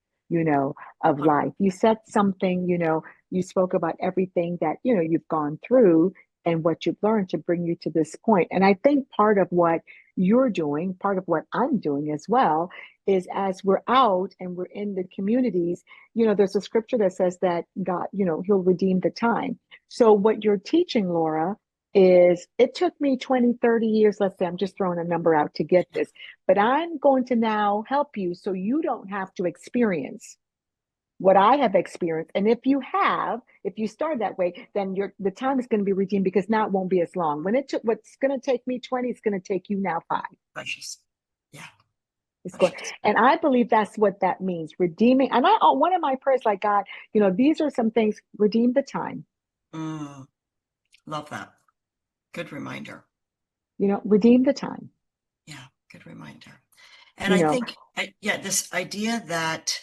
of life. You said something, you spoke about everything that, you've gone through and what you've learned to bring you to this point. And I think part of what you're doing, part of what I'm doing as well, is as we're out and we're in the communities, there's a scripture that says that God, he'll redeem the time. So what you're teaching, Laura, is it took me 20, 30 years, let's say, I'm just throwing a number out to get this, but I'm going to now help you so you don't have to experience what I have experienced. And if you start that way, then the time is going to be redeemed, because now it won't be as long. When it took what's going to take me 20, it's going to take you now 5. Precious. Yeah. It's good. And I believe that's what that means, redeeming. And one of my prayers, like, God, these are some things, redeem the time. Love that. Good reminder. Redeem the time. Yeah, good reminder. And I think, this idea that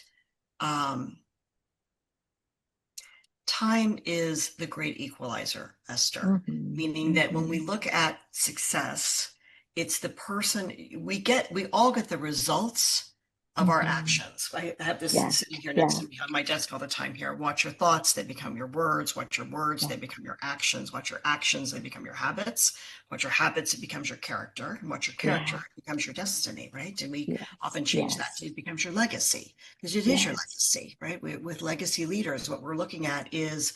time is the great equalizer, Esther, meaning that when we look at success, it's the person we all get the results of our actions. I have this sitting here next to me on my desk all the time here. Watch your thoughts, they become your words. Watch your words, they become your actions. Watch your actions, they become your habits. Watch your habits, it becomes your character. And watch your character, it becomes your destiny, right? And we often change that to it becomes your legacy, because it is your legacy, right? With legacy leaders, what we're looking at is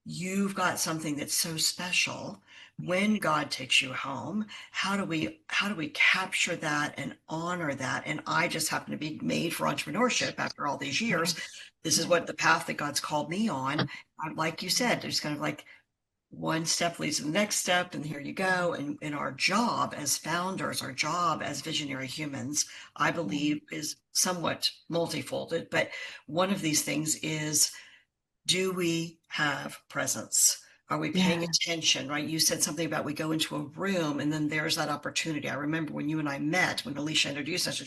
you've got something that's so special. When God takes you home, how do we capture that and honor that? And I just happen to be made for entrepreneurship after all these years. This is what the path that God's called me on. Like you said, there's kind of like one step leads to the next step, and here you go. And in our job as founders, our job as visionary humans, I believe is somewhat multifolded. But one of these things is, do we have presence? Are we paying attention, right? You said something about we go into a room and then there's that opportunity. I remember when you and I met, when Alicia introduced us,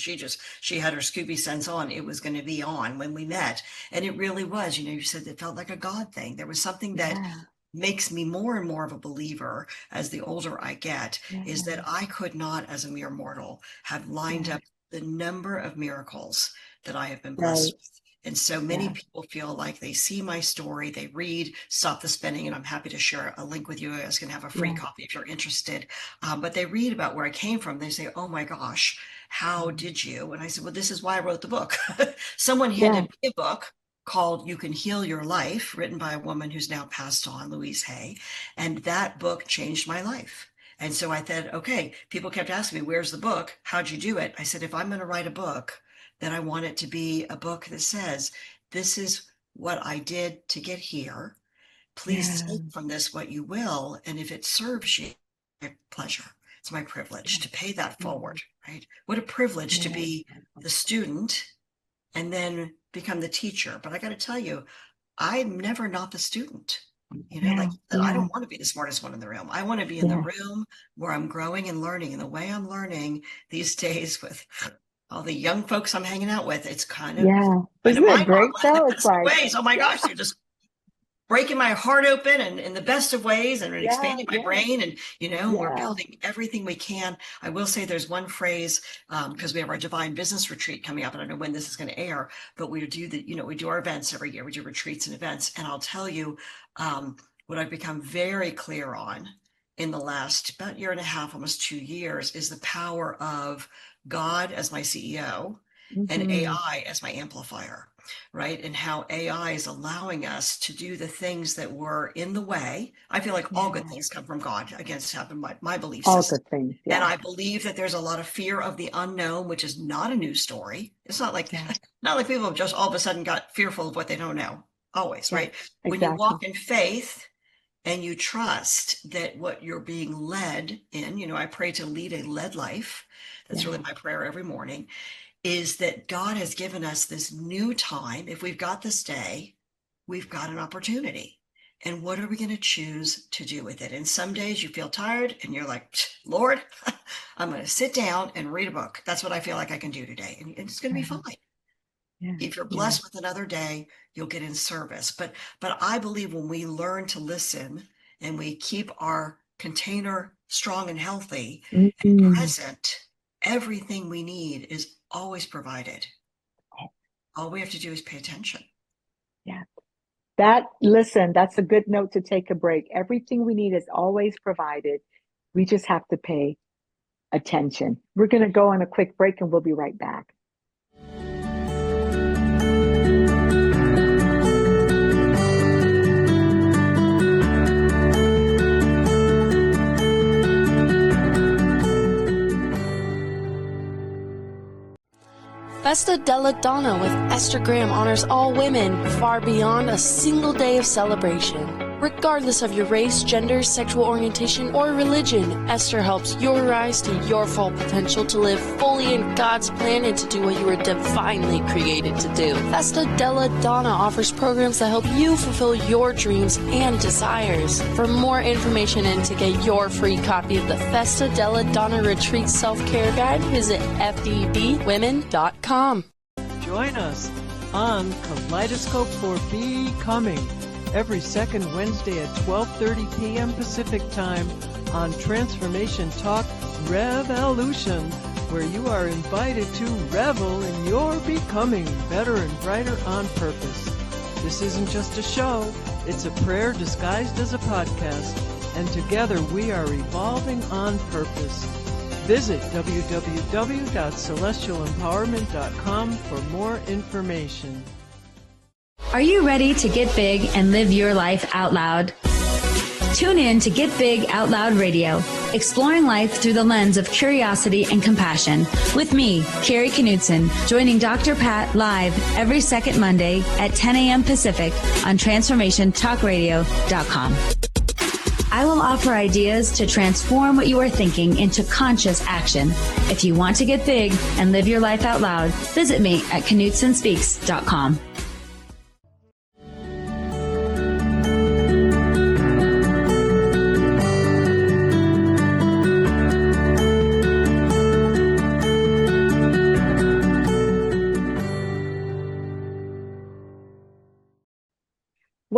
she had her Scooby sense on. It was going to be on when we met. And it really was, you said it felt like a God thing. There was something that makes me more and more of a believer as the older I get, is that I could not, as a mere mortal, have lined up the number of miracles that I have been blessed with. And so many people feel like they see my story, they read Stop the Spinning, and I'm happy to share a link with you. You guys can have a free copy if you're interested. But they read about where I came from. They say, oh my gosh, how did you? And I said, well, this is why I wrote the book. Someone handed me a book called You Can Heal Your Life, written by a woman who's now passed on, Louise Hay. And that book changed my life. And so I said, okay, people kept asking me, where's the book? How'd you do it? I said, if I'm going to write a book, then I want it to be a book that says, this is what I did to get here. Please take from this what you will. And if it serves you, my pleasure. It's my privilege to pay that forward, right? What a privilege to be the student and then become the teacher. But I got to tell you, I'm never not the student. I don't want to be the smartest one in the room. I want to be in the room where I'm growing and learning. And the way I'm learning these days with all the young folks I'm hanging out with, it's kind of Isn't it great though? It's like ways. Oh my gosh, you're just breaking my heart open and in the best of ways and expanding my brain. And, we're building everything we can. I will say there's one phrase, because we have our Divine Business Retreat coming up. I don't know when this is going to air, but we do we do our events every year. We do retreats and events. And I'll tell you what I've become very clear on in the last about year and a half, almost 2 years, is the power of God as my CEO and AI as my amplifier, right? And how AI is allowing us to do the things that were in the way. I feel like all good things come from God, against my belief system. All good things, And I believe that there's a lot of fear of the unknown, which is not a new story. It's not like not like people have just all of a sudden got fearful of what they don't know. Always, right? Exactly. When you walk in faith and you trust that what you're being led in, I pray to lead a led life. That's really my prayer every morning, is that God has given us this new time. If we've got this day, we've got an opportunity. And what are we going to choose to do with it? And some days you feel tired and you're like, Lord, I'm going to sit down and read a book. That's what I feel like I can do today. And it's going to be fine. If you're blessed with another day, you'll get in service. But I believe when we learn to listen and we keep our container strong and healthy and present, everything we need is always provided. All we have to do is pay attention. That's a good note to take a break. Everything we need is always provided. We just have to pay attention. We're going to go on a quick break and we'll be right back. Festa della Donna with Esther Graham honors all women far beyond a single day of celebration. Regardless of your race, gender, sexual orientation, or religion, Esther helps you rise to your full potential to live fully in God's plan and to do what you were divinely created to do. Festa della Donna offers programs that help you fulfill your dreams and desires. For more information and to get your free copy of the Festa della Donna Retreat Self-Care Guide, visit fdbwomen.com. Join us on Kaleidoscope for Becoming every second Wednesday at 12:30 p.m. Pacific Time on Transformation Talk Revolution, where you are invited to revel in your becoming better and brighter on purpose. This isn't just a show, it's a prayer disguised as a podcast, and together we are evolving on purpose. Visit www.celestialempowerment.com for more information. Are you ready to get big and live your life out loud? Tune in to Get Big Out Loud Radio, exploring life through the lens of curiosity and compassion, with me, Carrie Knudsen, joining Dr. Pat live every second Monday at 10 a.m. Pacific on TransformationTalkRadio.com. I will offer ideas to transform what you are thinking into conscious action. If you want to get big and live your life out loud, visit me at KnudsenSpeaks.com.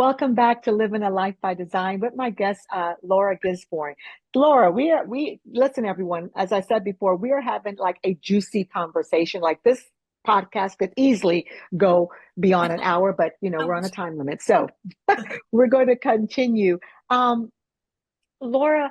Welcome back to Living a Life by Design with my guest, Laura Gisborne. Laura, we listen, everyone. As I said before, we are having like a juicy conversation. Like this podcast could easily go beyond an hour, but we're on a time limit, so we're going to continue. Laura,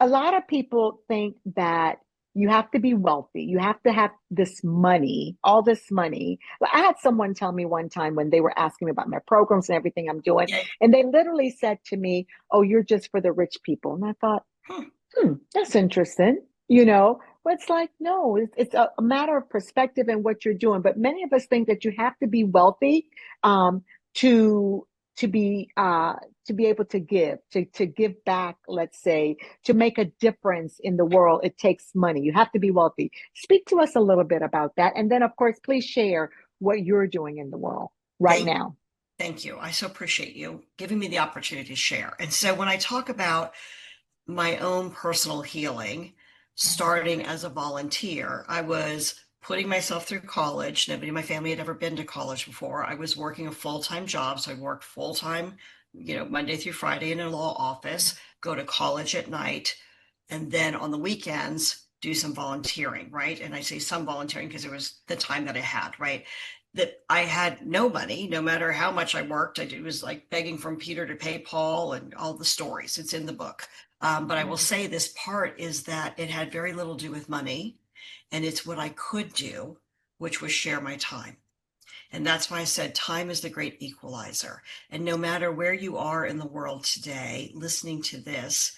a lot of people think that you have to be wealthy. You have to have this money, all this money. I had someone tell me one time when they were asking me about my programs and everything I'm doing, and they literally said to me, "Oh, you're just for the rich people." And I thought, that's interesting. But it's like, no, it's a matter of perspective and what you're doing. But many of us think that you have to be wealthy to to be able to give back, let's say, to make a difference in the world. It takes money. You have to be wealthy. Speak to us a little bit about that. And then, of course, please share what you're doing in the world right now. Thank you. I so appreciate you giving me the opportunity to share. And so when I talk about my own personal healing, starting as a volunteer, I was putting myself through college. Nobody in my family had ever been to college before. I was working a full-time job. So I worked full-time, Monday through Friday in a law office, go to college at night, and then on the weekends, do some volunteering, right? And I say some volunteering because it was the time that I had, right? That I had no money, no matter how much I worked. It was like begging from Peter to pay Paul and all the stories. It's in the book. But I will say this part is that it had very little to do with money, and it's what I could do, which was share my time. And that's why I said time is the great equalizer. And no matter where you are in the world today, listening to this,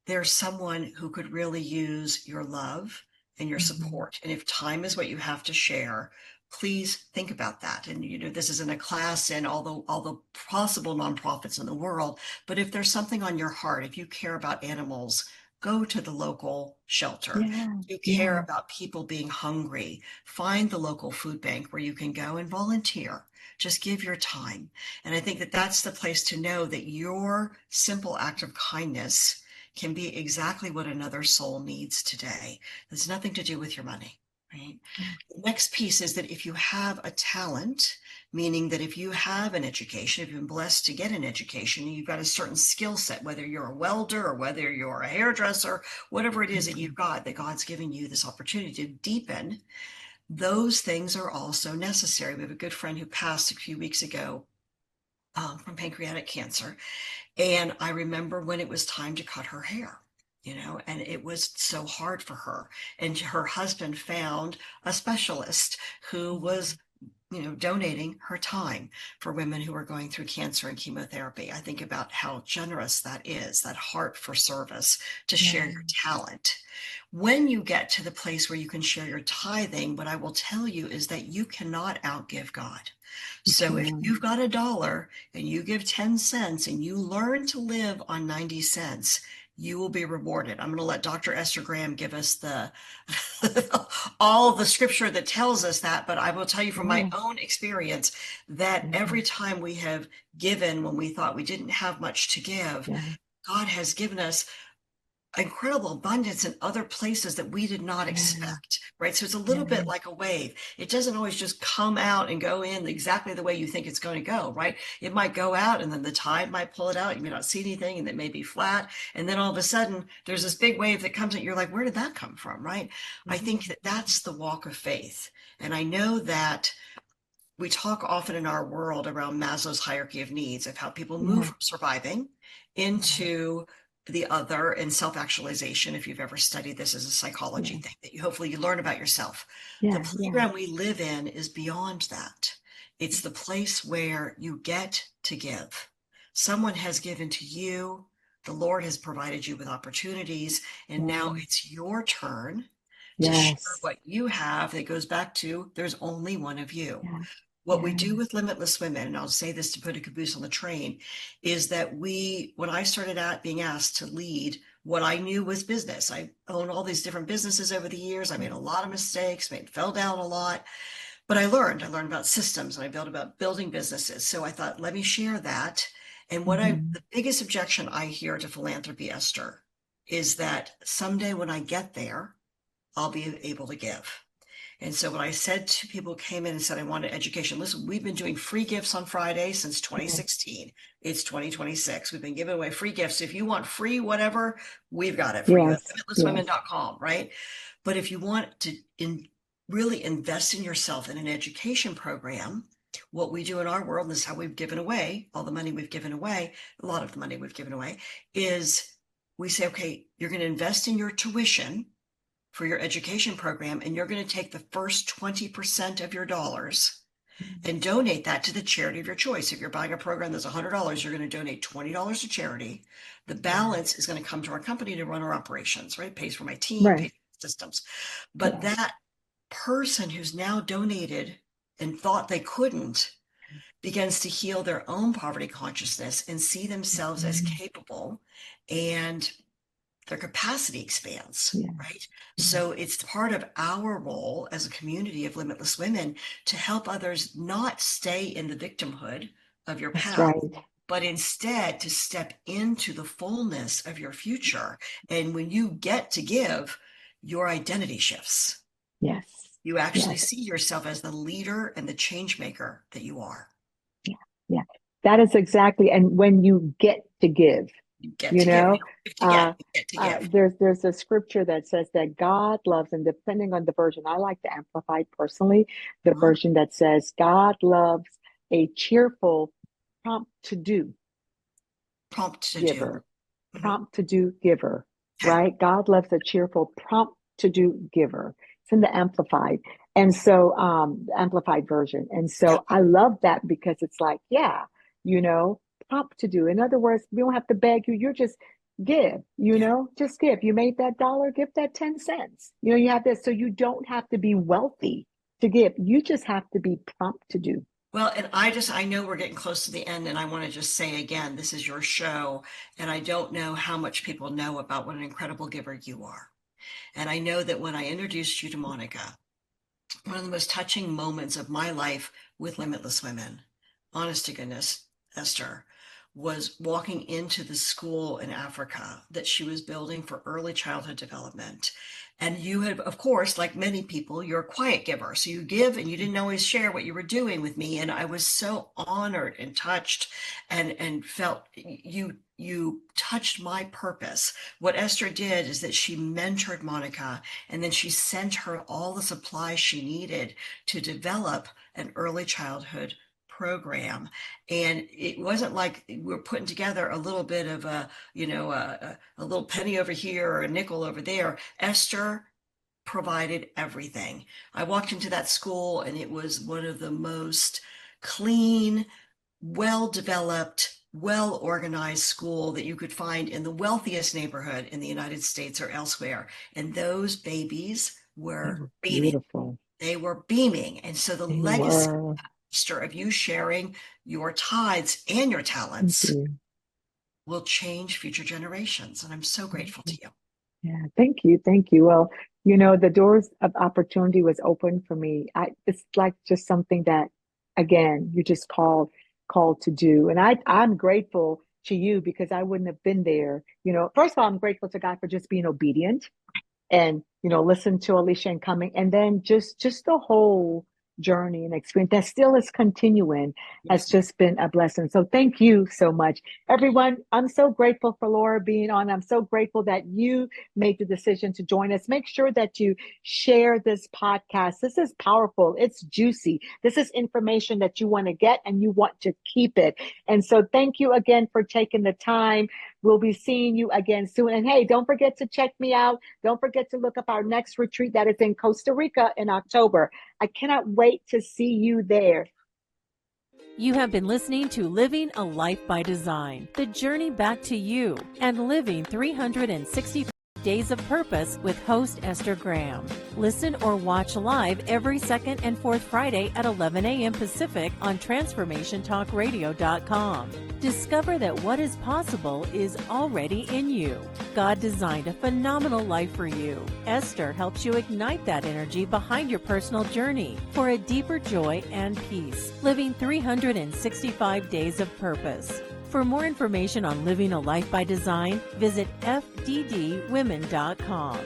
there's someone who could really use your love and your support. And if time is what you have to share, please think about that. And this isn't a class in all the possible nonprofits in the world, but if there's something on your heart, if you care about animals, go to the local shelter. You care about people being hungry, find the local food bank where you can go and volunteer. Just give your time. And I think that that's the place to know that your simple act of kindness can be exactly what another soul needs today. There's nothing to do with your money, right? The next piece is that if you have a talent, meaning that if you have an education, if you've been blessed to get an education, and you've got a certain skill set, whether you're a welder or whether you're a hairdresser, whatever it is that you've got, that God's given you this opportunity to deepen, those things are also necessary. We have a good friend who passed a few weeks ago from pancreatic cancer. And I remember when it was time to cut her hair, and it was so hard for her. And her husband found a specialist who was, donating her time for women who are going through cancer and chemotherapy. I think about how generous that is, that heart for service, to share your talent. When you get to the place where you can share your tithing, what I will tell you is that you cannot outgive God. So if you've got $1 and you give 10 cents and you learn to live on 90 cents, you will be rewarded. I'm going to let Dr. Esther Graham give us all the scripture that tells us that, but I will tell you from my own experience that every time we have given when we thought we didn't have much to give, God has given us incredible abundance in other places that we did not expect, right? So it's a little bit like a wave. It doesn't always just come out and go in exactly the way you think it's going to go, right? It might go out and then the tide might pull it out. You may not see anything and it may be flat. And then all of a sudden there's this big wave that comes and you're like, where did that come from, right? I think that that's the walk of faith. And I know that we talk often in our world around Maslow's hierarchy of needs, of how people move from surviving into the other and self-actualization. If you've ever studied this as a psychology thing, that hopefully you learn about yourself. The playground we live in is beyond that. It's the place where you get to give. Someone has given to you. The Lord has provided you with opportunities, and now it's your turn to share what you have. That goes back to there's only one of you. What we do with Limitless Women, and I'll say this to put a caboose on the train, is that when I started out being asked to lead what I knew was business, I owned all these different businesses over the years. I made a lot of mistakes, fell down a lot, but I learned about systems and I built about building businesses. So I thought, let me share that. And the biggest objection I hear to philanthropy, Esther, is that someday when I get there, I'll be able to give. And so when I said to people who came in and said, I wanted education, listen, we've been doing free gifts on Friday since 2016. It's 2026. We've been giving away free gifts. If you want free whatever, we've got it for you at limitlesswomen.com, right? But if you want to really invest in yourself in an education program, what we do in our world, and this is how we've given away all the money we've given away, a lot of the money we've given away, is we say, okay, you're going to invest in your tuition for your education program, and you're going to take the first 20% of your dollars and donate that to the charity of your choice. If you're buying a program that's $100, you're going to donate $20 to charity. The balance is going to come to our company to run our operations, right? It pays for my team, pays for systems. But that person who's now donated and thought they couldn't begins to heal their own poverty consciousness and see themselves as capable, and their capacity expands, right? So it's part of our role as a community of Limitless Women to help others not stay in the victimhood of your past, but instead to step into the fullness of your future. And when you get to give, your identity shifts. Yes. You actually see yourself as the leader and the change maker that you are. Yeah. That is exactly. And when you get to give, there's a scripture that says that God loves, and depending on the version, I like the Amplified personally, the version that says God loves a cheerful, prompt to do giver. Right? God loves a cheerful, prompt to do giver. It's in the Amplified. And so, the Amplified version. And so I love that because it's like, prompt to do. In other words, we don't have to beg you. You're just give, just give. You made that $1, give that 10 cents. You have this. So you don't have to be wealthy to give. You just have to be prompt to do. Well, and I know we're getting close to the end, and I want to just say again, this is your show, and I don't know how much people know about what an incredible giver you are. And I know that when I introduced you to Monica, one of the most touching moments of my life with Limitless Women, honest to goodness, Esther, was walking into the school in Africa that she was building for early childhood development. And you had, of course, like many people, you're a quiet giver. So you give and you didn't always share what you were doing with me. And I was so honored and touched and felt you touched my purpose. What Esther did is that she mentored Monica, and then she sent her all the supplies she needed to develop an early childhood program. And it wasn't like we're putting together a little bit of a little penny over here or a nickel over there. Esther provided everything. I walked into that school and it was one of the most clean, well-developed, well-organized school that you could find in the wealthiest neighborhood in the United States or elsewhere. And those babies were beaming. Beautiful. They were beaming. And so the legacy of you sharing your tithes and your talents will change future generations. And I'm so grateful to you. Yeah, thank you. Well, the doors of opportunity was open for me. It's like just something that, again, you just called to do. And I'm grateful to you because I wouldn't have been there. First of all, I'm grateful to God for just being obedient and, listen to Alicia and coming. And then just the whole journey and experience that still is continuing has just been a blessing. So thank you so much, everyone. I'm so grateful for Laura being on. I'm so grateful that you made the decision to join us. Make sure that you share this podcast. This is powerful. It's juicy. This is information that you want to get and you want to keep it. And so thank you again for taking the time. We'll be seeing you again soon. And hey, don't forget to check me out. Don't forget to look up our next retreat that is in Costa Rica in October. I cannot wait to see you there. You have been listening to Living a Life by Design, the journey back to you, and living 365 Days of Purpose with host Esther Graham. Listen or watch live every second and fourth Friday at 11 a.m. Pacific on TransformationTalkRadio.com. Discover that what is possible is already in you. God designed a phenomenal life for you. Esther helps you ignite that energy behind your personal journey for a deeper joy and peace. Living 365 Days of Purpose. For more information on living a life by design, visit fddwomen.com.